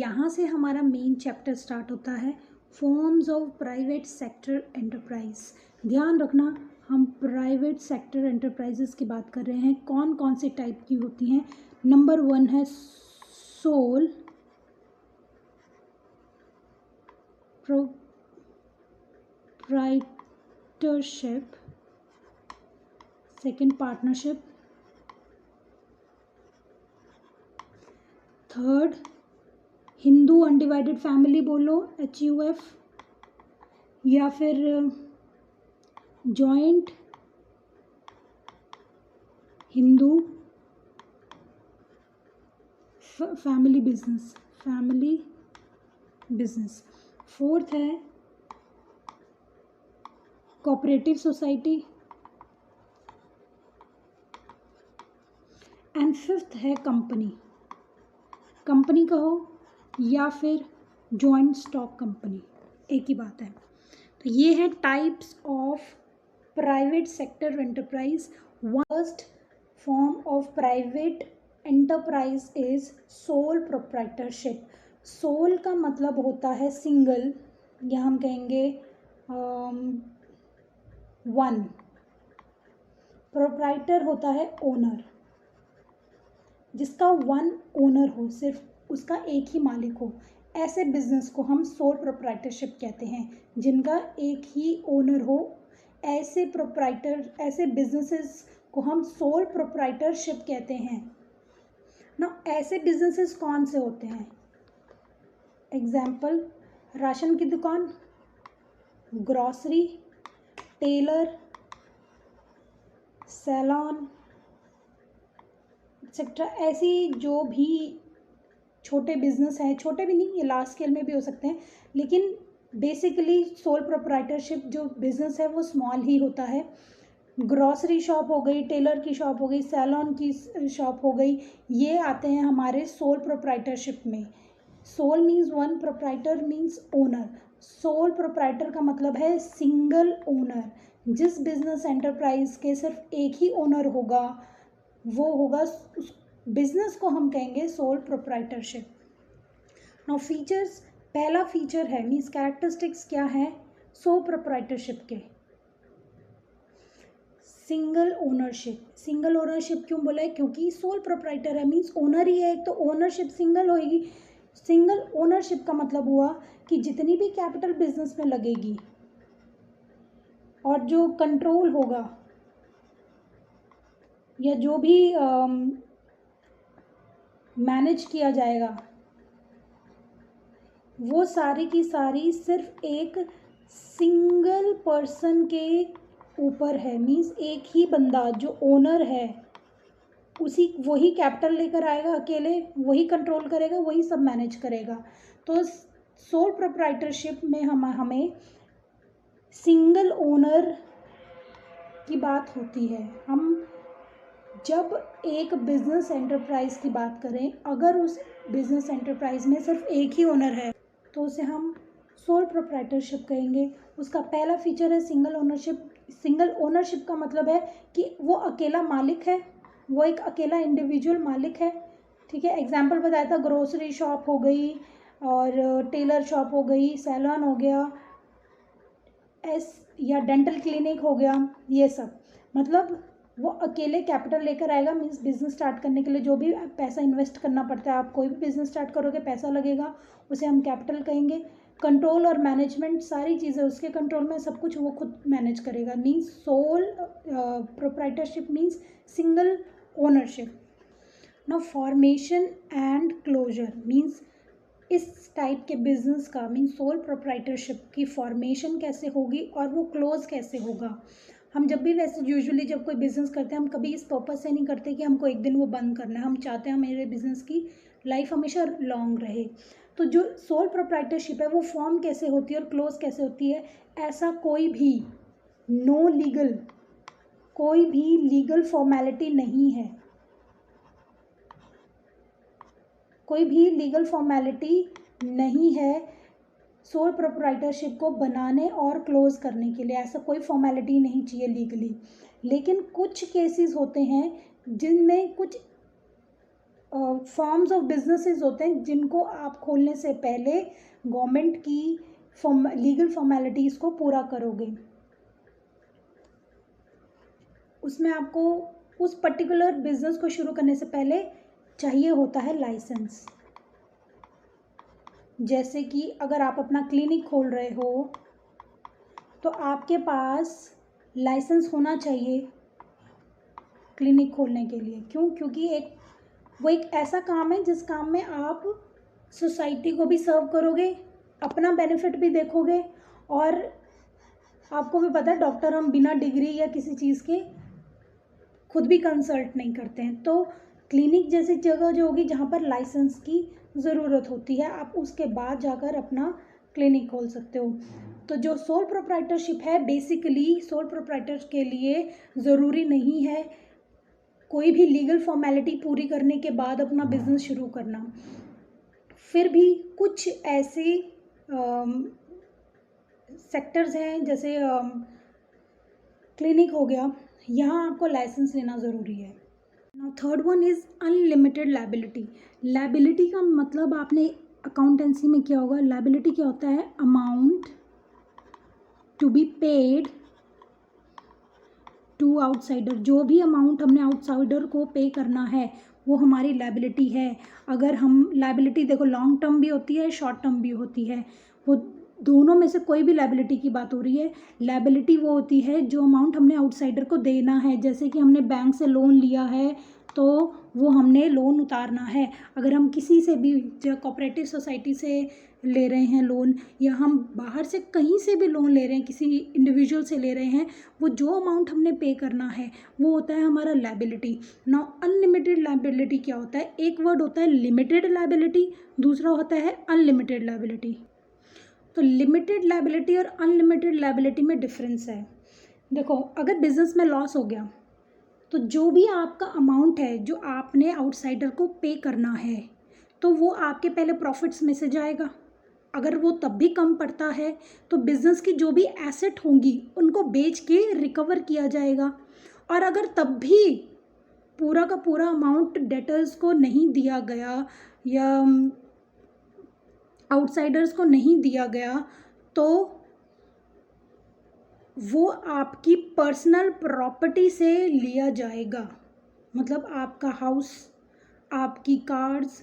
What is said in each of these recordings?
यहाँ से हमारा मेन चैप्टर स्टार्ट होता है, forms of private sector enterprise. ध्यान रखना, हम प्राइवेट सेक्टर एंटरप्राइजेस की बात कर रहे हैं। कौन कौन से टाइप की होती हैं? नंबर 1 है sole proprietorship, second partnership, third Hindu undivided family बोलो HUF, या फिर joint Hindu family business. Fourth है कोऑपरेटिव सोसाइटी, एंड फिफ्थ है कंपनी कहो या फिर जॉइंट स्टॉक कंपनी, एक ही बात है। तो ये है types of private sector enterprise. First form of private enterprise is sole proprietorship. Sole का मतलब होता है सिंगल, या हम कहेंगे वन। प्रोप्राइटर होता है ओनर, जिसका वन ओनर हो, सिर्फ उसका एक ही मालिक हो। ऐसे बिजनेस को हम सोल प्रोप्राइटरशिप कहते हैं, जिनका एक ही ओनर हो। ऐसे बिजनेसेस को हम सोल प्रोप्राइटरशिप कहते हैं ना। ऐसे बिजनेसेस कौन से होते हैं? एग्जाम्पल, राशन की दुकान, ग्रॉसरी, टेलर, सैलून एक्सेट्रा। ऐसी जो भी छोटे बिजनेस हैं, छोटे भी नहीं, ये लार्ज स्केल में भी हो सकते हैं, लेकिन बेसिकली सोल प्रोप्राइटरशिप जो बिजनेस है वो स्मॉल ही होता है। ग्रॉसरी शॉप हो गई, टेलर की शॉप हो गई, सैलून की शॉप हो गई, ये आते हैं हमारे सोल प्रोप्राइटरशिप में। Sole means one, proprietor means owner. Sole proprietor का मतलब है सिंगल ओनर। जिस बिजनेस एंटरप्राइज के सिर्फ एक ही ओनर होगा, वो होगा, उस बिजनेस को हम कहेंगे सोल प्रोप्राइटरशिप। नाउ फीचर्स, पहला फीचर है, मीन्स कैरेक्टरिस्टिक्स क्या है सोल प्रोप्राइटरशिप के? Single ownership. सिंगल ओनरशिप क्यों बोला है? क्योंकि सोल प्रोप्राइटर है, मीन्स ओनर ही है, तो ओनरशिप सिंगल होगी। सिंगल ओनरशिप का मतलब हुआ कि जितनी भी कैपिटल बिजनेस में लगेगी और जो कंट्रोल होगा या जो भी मैनेज किया जाएगा, वो सारी की सारी सिर्फ एक सिंगल पर्सन के ऊपर है। मीन्स एक ही बंदा जो ओनर है, वही कैपिटल लेकर आएगा अकेले, वही कंट्रोल करेगा, वही सब मैनेज करेगा। तो सोल प्रोप्राइटरशिप में हमें सिंगल ओनर की बात होती है। हम जब एक बिजनेस एंटरप्राइज की बात करें, अगर उस बिजनेस एंटरप्राइज में सिर्फ एक ही ओनर है तो उसे हम सोल प्रोप्राइटरशिप कहेंगे। उसका पहला फीचर है सिंगल ओनरशिप। सिंगल ओनरशिप का मतलब है कि वो अकेला मालिक है, वो एक अकेला इंडिविजुअल मालिक है। ठीक है, एग्जाम्पल बताया था, ग्रोसरी शॉप हो गई और टेलर शॉप हो गई, सैलून हो गया, या डेंटल क्लिनिक हो गया, ये सब। मतलब वो अकेले कैपिटल लेकर आएगा। मीन्स बिजनेस स्टार्ट करने के लिए जो भी पैसा इन्वेस्ट करना पड़ता है, आप कोई भी बिजनेस स्टार्ट करोगे पैसा लगेगा, उसे हम कैपिटल कहेंगे। कंट्रोल और मैनेजमेंट, सारी चीज़ें उसके कंट्रोल में, सब कुछ वो खुद मैनेज करेगा। Means sole proprietorship means single ownership. Now formation and closure means इस टाइप के बिजनेस का, मीन्स सोल प्रोप्राइटरशिप की फॉर्मेशन कैसे होगी और वो क्लोज कैसे होगा। हम जब भी वैसे यूजुअली जब कोई बिज़नेस करते हैं, हम कभी इस पर्पज़ से नहीं करते कि हमको एक दिन वो बंद करना है। हम चाहते हैं मेरे बिज़नेस की लाइफ हमेशा लॉन्ग रहे। तो जो सोल प्रोप्राइटरशिप है वो फॉर्म कैसे होती है और क्लोज कैसे होती है, ऐसा कोई भी लीगल फॉर्मेलिटी नहीं है। कोई भी लीगल फॉर्मेलिटी नहीं है सोल प्रोप्राइटरशिप को बनाने और क्लोज करने के लिए। ऐसा कोई फॉर्मेलिटी नहीं चाहिए लीगली। लेकिन कुछ केसेस होते हैं जिनमें कुछ फॉर्म्स ऑफ बिजनेसेस होते हैं जिनको आप खोलने से पहले गवर्नमेंट की लीगल फॉर्मेलिटीज़ को पूरा करोगे। उसमें आपको उस पर्टिकुलर बिजनेस को शुरू करने से पहले चाहिए होता है लाइसेंस। जैसे कि अगर आप अपना क्लिनिक खोल रहे हो तो आपके पास लाइसेंस होना चाहिए क्लिनिक खोलने के लिए। क्यों? क्योंकि वो एक ऐसा काम है जिस काम में आप सोसाइटी को भी सर्व करोगे, अपना बेनिफिट भी देखोगे, और आपको भी पता है डॉक्टर हम बिना डिग्री या किसी चीज़ के खुद भी कंसल्ट नहीं करते हैं। तो क्लिनिक जैसी जगह जो होगी जहाँ पर लाइसेंस की ज़रूरत होती है, आप उसके बाद जाकर अपना क्लिनिक खोल सकते हो। तो जो सोल प्रोप्राइटरशिप है, बेसिकली सोल प्रोप्राइटर के लिए ज़रूरी नहीं है कोई भी लीगल फॉर्मेलिटी पूरी करने के बाद अपना बिजनेस शुरू करना। फिर भी कुछ ऐसे सेक्टर्स हैं, जैसे क्लिनिक हो गया, यहाँ आपको लाइसेंस लेना ज़रूरी है। Now third one is unlimited liability. Liability का मतलब आपने अकाउंटेंसी में क्या होगा, लायबिलिटी क्या होता है, amount to be paid to outsider. जो भी अमाउंट हमने आउटसाइडर को पे करना है वो हमारी लायबिलिटी है। अगर हम लायबिलिटी देखो लॉन्ग टर्म भी होती है, शॉर्ट टर्म भी होती है, वो दोनों में से कोई भी लायबिलिटी की बात हो रही है। लायबिलिटी वो होती है जो अमाउंट हमने आउटसाइडर को देना है। जैसे कि हमने बैंक से लोन लिया है तो वो हमने लोन उतारना है। अगर हम किसी से भी, जो कोऑपरेटिव सोसाइटी से ले रहे हैं लोन, या हम बाहर से कहीं से भी लोन ले रहे हैं, किसी इंडिविजुअल से ले रहे हैं, वो जो अमाउंट हमने पे करना है वो होता है हमारा लायबिलिटी। नाउ अनलिमिटेड लायबिलिटी क्या होता है, एक वर्ड होता है लिमिटेड लायबिलिटी, दूसरा होता है अनलिमिटेड लायबिलिटी। तो लिमिटेड लायबिलिटी और अनलिमिटेड लायबिलिटी में डिफरेंस है। देखो, अगर बिजनेस में लॉस हो गया तो जो भी आपका अमाउंट है जो आपने आउटसाइडर को पे करना है तो वो आपके पहले प्रॉफिट्स में से जाएगा। अगर वो तब भी कम पड़ता है तो बिज़नेस की जो भी एसेट होंगी उनको बेच के रिकवर किया जाएगा। और अगर तब भी पूरा का पूरा अमाउंट डेटर्स को नहीं दिया गया या आउटसाइडर्स को नहीं दिया गया तो वो आपकी पर्सनल प्रॉपर्टी से लिया जाएगा। मतलब आपका हाउस, आपकी कार्स,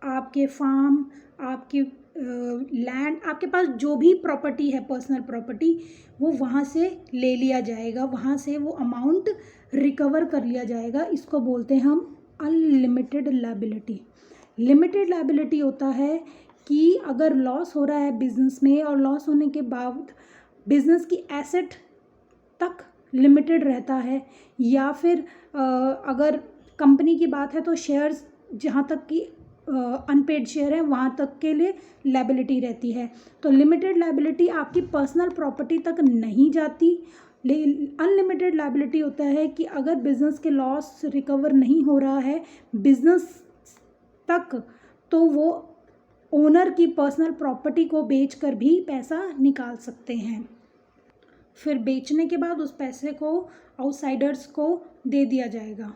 आपके फार्म, आपकी लैंड, आपके पास जो भी प्रॉपर्टी है पर्सनल प्रॉपर्टी, वो वहाँ से ले लिया जाएगा, वहाँ से वो अमाउंट रिकवर कर लिया जाएगा। इसको बोलते हैं हम अनलिमिटेड लायबिलिटी। लिमिटेड लायबिलिटी होता है कि अगर लॉस हो रहा है बिजनेस में और लॉस होने के बाद बिजनेस की एसेट तक लिमिटेड रहता है, या फिर अगर कंपनी की बात है तो शेयर्स जहाँ तक कि अनपेड शेयर है वहाँ तक के लिए लायबिलिटी रहती है। तो लिमिटेड लायबिलिटी आपकी पर्सनल प्रॉपर्टी तक नहीं जाती। अनलिमिटेड लायबिलिटी होता है कि अगर बिजनेस के लॉस रिकवर नहीं हो रहा है बिजनेस तक, तो वो ओनर की पर्सनल प्रॉपर्टी को बेचकर भी पैसा निकाल सकते हैं। फिर बेचने के बाद उस पैसे को आउटसाइडर्स को दे दिया जाएगा।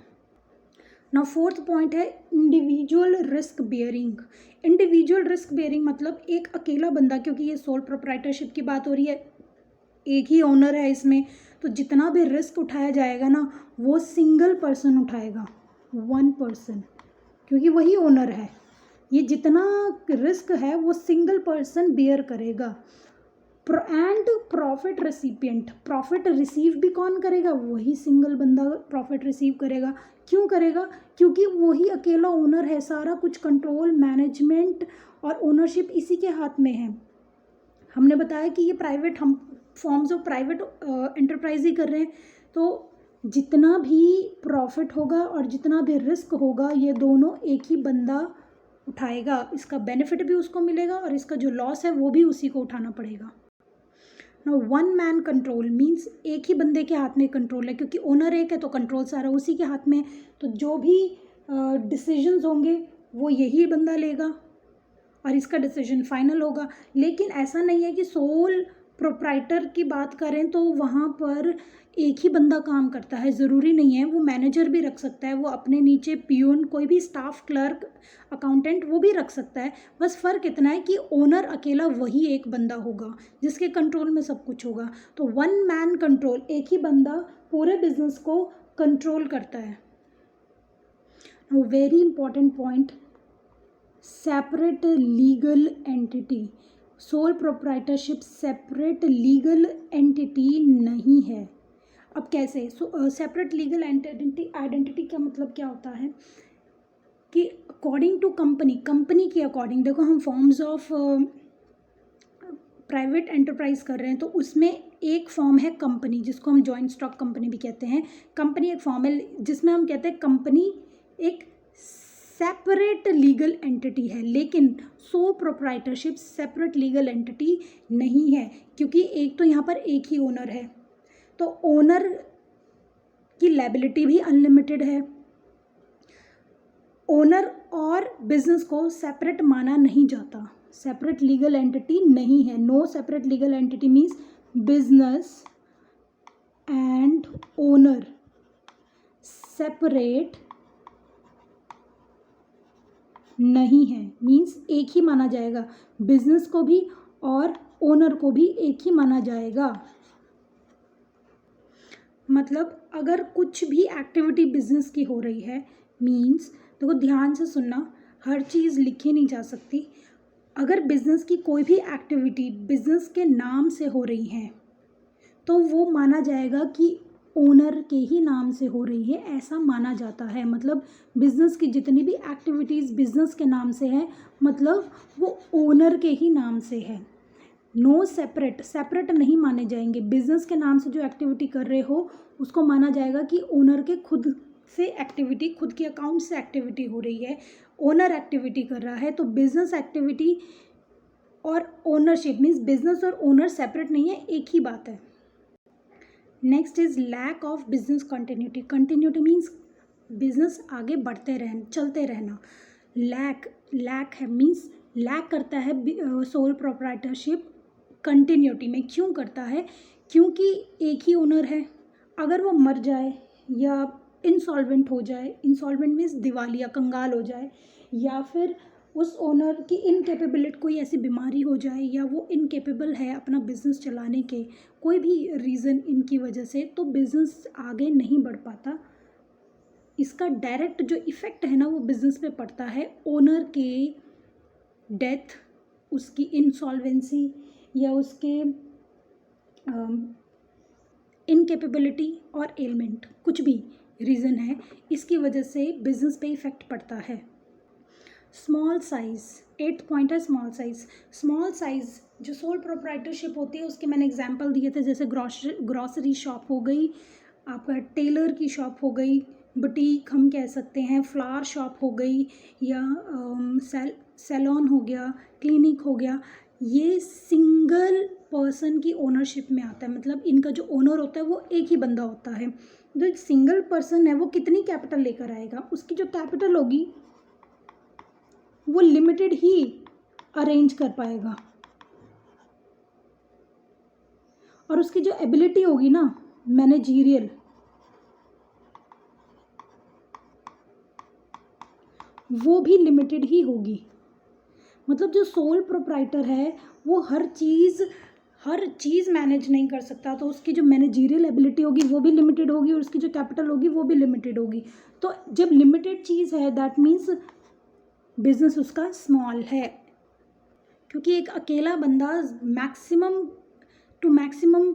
नाउ फोर्थ पॉइंट है individual risk bearing. Individual risk bearing मतलब एक अकेला बंदा, क्योंकि ये सोल प्रोप्राइटरशिप की बात हो रही है, एक ही ओनर है इसमें, तो जितना भी रिस्क उठाया जाएगा ना वो सिंगल पर्सन उठाएगा, वन पर्सन, क्योंकि वही ओनर है। ये जितना रिस्क है वो सिंगल पर्सन बेयर करेगा। And profit recipient, profit receive भी कौन करेगा, वही सिंगल बंदा प्रॉफिट रिसीव करेगा। क्यों करेगा? क्योंकि वही अकेला ओनर है, सारा कुछ कंट्रोल, मैनेजमेंट और ओनरशिप इसी के हाथ में है। हमने बताया कि ये प्राइवेट, हम फॉर्म्स ऑफ प्राइवेट एंटरप्राइज ही कर रहे हैं, तो जितना भी प्रॉफिट होगा और जितना भी रिस्क होगा ये दोनों एक ही बंदा उठाएगा। इसका बेनिफिट भी उसको मिलेगा और इसका जो लॉस है वो भी उसी को उठाना पड़ेगा। ना वन मैन कंट्रोल मीन्स एक ही बंदे के हाथ में कंट्रोल है, क्योंकि ओनर एक है तो कंट्रोल सारा उसी के हाथ में है। तो जो भी डिसीजंस होंगे वो यही बंदा लेगा और इसका डिसीजन फाइनल होगा। लेकिन ऐसा नहीं है कि सोल प्रोप्राइटर की बात करें तो वहाँ पर एक ही बंदा काम करता है, ज़रूरी नहीं है, वो मैनेजर भी रख सकता है, वो अपने नीचे पियून, कोई भी स्टाफ, क्लर्क, अकाउंटेंट वो भी रख सकता है। बस फ़र्क इतना है कि ओनर अकेला वही एक बंदा होगा जिसके कंट्रोल में सब कुछ होगा। तो वन मैन कंट्रोल, एक ही बंदा पूरे बिजनेस को कंट्रोल करता है। Very important point, separate legal entity. Sole proprietorship separate legal entity नहीं है। अब कैसे? सेपरेट लीगल आइडेंटिटी का मतलब क्या होता है कि अकॉर्डिंग टू कंपनी के अकॉर्डिंग, देखो हम फॉर्म्स ऑफ प्राइवेट एंटरप्राइज कर रहे हैं तो उसमें एक फॉर्म है कंपनी, जिसको हम जॉइंट स्टॉक कंपनी भी कहते हैं। कंपनी एक फॉर्म है जिसमें हम कहते हैं कंपनी एक सेपरेट लीगल एंटिटी है, लेकिन sole proprietorship separate legal entity नहीं है, क्योंकि एक तो यहाँ पर एक ही ओनर है, तो ओनर की लायबिलिटी भी अनलिमिटेड है। ओनर और बिजनेस को सेपरेट माना नहीं जाता, सेपरेट लीगल एंटिटी नहीं है। No separate legal entity means business and owner separate नहीं है, मीन्स एक ही माना जाएगा, बिजनेस को भी और ओनर को भी एक ही माना जाएगा। मतलब अगर कुछ भी एक्टिविटी बिजनेस की हो रही है, मीन्स देखो ध्यान से सुनना, हर चीज़ लिखी नहीं जा सकती। अगर बिजनेस की कोई भी एक्टिविटी बिजनेस के नाम से हो रही है तो वो माना जाएगा कि ओनर के ही नाम से हो रही है, ऐसा माना जाता है। मतलब बिजनेस की जितनी भी एक्टिविटीज़ बिजनेस के नाम से है, मतलब वो ओनर के ही नाम से है। नो सेपरेट नहीं माने जाएंगे। बिजनेस के नाम से जो एक्टिविटी कर रहे हो उसको माना जाएगा कि ओनर के खुद से एक्टिविटी, खुद के अकाउंट से एक्टिविटी हो रही है, ओनर एक्टिविटी कर रहा है। तो बिजनेस एक्टिविटी और ओनरशिप मीन्स बिजनेस और ओनर सेपरेट नहीं है, एक ही बात है। Next is lack of business continuity means business आगे बढ़ते रहना, चलते रहना। लैक है मीन्स लैक करता है सोल प्रोप्राइटरशिप कंटिन्यूटी में। क्यों करता है? क्योंकि एक ही ओनर है, अगर वो मर जाए या इंसॉल्वेंट हो जाए, इंसॉल्वेंट मीन्स दिवालिया, कंगाल हो जाए, या फिर उस ओनर की इनकेपेबिलिटी, कोई ऐसी बीमारी हो जाए या वो इनकेपेबल है अपना बिजनेस चलाने के, कोई भी रीज़न इनकी वजह से, तो बिजनेस आगे नहीं बढ़ पाता। इसका डायरेक्ट जो इफ़ेक्ट है ना वो बिजनेस पे पड़ता है। ओनर के डेथ, उसकी इंसॉल्वेंसी या उसके इनकेपेबिलिटी और एलमेंट, कुछ भी रीज़न है, इसकी वजह से बिजनेस पे इफ़ेक्ट पड़ता है। स्मॉल साइज़, 8th पॉइंट है स्मॉल साइज़ जो सोल प्रोप्राइटरशिप होती है उसके मैंने एग्जांपल दिए थे, जैसे ग्रॉसरी शॉप हो गई, आपका टेलर की शॉप हो गई, बुटीक हम कह सकते हैं, फ्लावर शॉप हो गई, या सैलून हो गया, क्लिनिक हो गया। ये सिंगल पर्सन की ओनरशिप में आता है, मतलब इनका जो ओनर होता है वो एक ही बंदा होता है। जो एक सिंगल पर्सन है वो कितनी कैपिटल लेकर आएगा, उसकी जो कैपिटल होगी वो लिमिटेड ही अरेंज कर पाएगा, और उसकी जो एबिलिटी होगी ना मैनेजीरियल, वो भी लिमिटेड ही होगी। मतलब जो सोल प्रोप्राइटर है वो हर चीज़ मैनेज नहीं कर सकता, तो उसकी जो मैनेजीरियल एबिलिटी होगी वो भी लिमिटेड होगी, और उसकी जो कैपिटल होगी वो भी लिमिटेड होगी। तो जब लिमिटेड चीज़ है दैट मीन्स बिजनेस उसका स्मॉल है, क्योंकि एक अकेला बंदा मैक्सिमम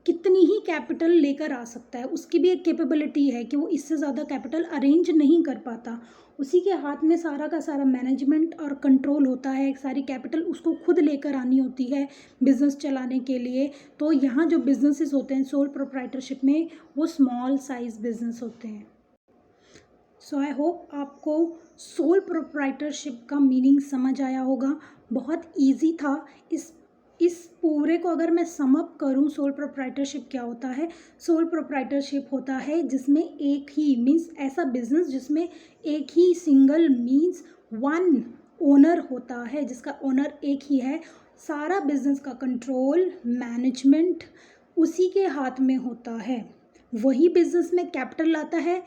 कितनी ही कैपिटल लेकर आ सकता है, उसकी भी एक कैपेबिलिटी है कि वो इससे ज़्यादा कैपिटल अरेंज नहीं कर पाता। उसी के हाथ में सारा का सारा मैनेजमेंट और कंट्रोल होता है, सारी कैपिटल उसको खुद लेकर आनी होती है बिज़नेस चलाने के लिए। तो यहाँ जो बिजनेसेस होते हैं सोल प्रोप्राइटरशिप में वो स्मॉल साइज बिजनेस होते हैं। सो आई होप आपको सोल प्रोप्राइटरशिप का मीनिंग समझ आया होगा। बहुत ईजी था। इस पूरे को अगर मैं सम अप करूँ, सोल प्रोप्राइटरशिप क्या होता है? सोल प्रोप्राइटरशिप होता है जिसमें एक ही मीन्स ऐसा बिजनेस जिसमें एक ही सिंगल मीन्स वन ओनर होता है, जिसका ओनर एक ही है, सारा बिजनेस का कंट्रोल, मैनेजमेंट उसी के हाथ में होता है, वही बिजनेस में कैपिटल लाता है,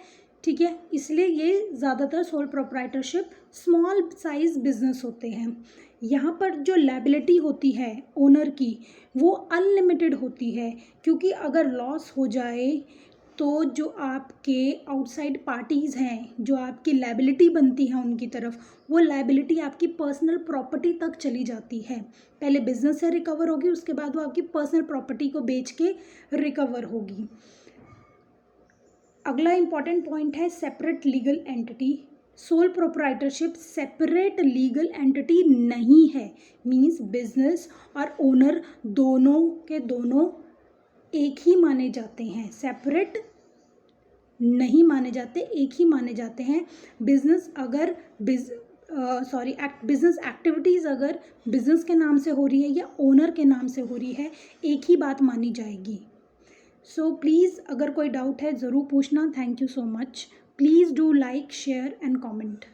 ठीक है। इसलिए ये ज़्यादातर sole proprietorship small size business होते हैं। यहाँ पर जो लायबिलिटी होती है ओनर की वो अनलिमिटेड होती है, क्योंकि अगर लॉस हो जाए तो जो आपके आउटसाइड पार्टीज़ हैं, जो आपकी लायबिलिटी बनती है उनकी तरफ, वो लायबिलिटी आपकी पर्सनल प्रॉपर्टी तक चली जाती है। पहले बिजनेस से रिकवर होगी, उसके बाद वो आपकी पर्सनल प्रॉपर्टी को बेच के रिकवर होगी। अगला इम्पॉर्टेंट पॉइंट है separate legal entity. Sole proprietorship separate legal entity नहीं है, मीन्स बिजनेस और ओनर दोनों के दोनों एक ही माने जाते हैं, सेपरेट नहीं माने जाते, एक ही माने जाते हैं। बिजनेस अगर बिजनेस एक्टिविटीज़ अगर बिजनेस के नाम से हो रही है या ओनर के नाम से हो रही है, एक ही बात मानी जाएगी। सो प्लीज़ अगर कोई डाउट है ज़रूर पूछना। Thank you so much. Please do like, share and comment.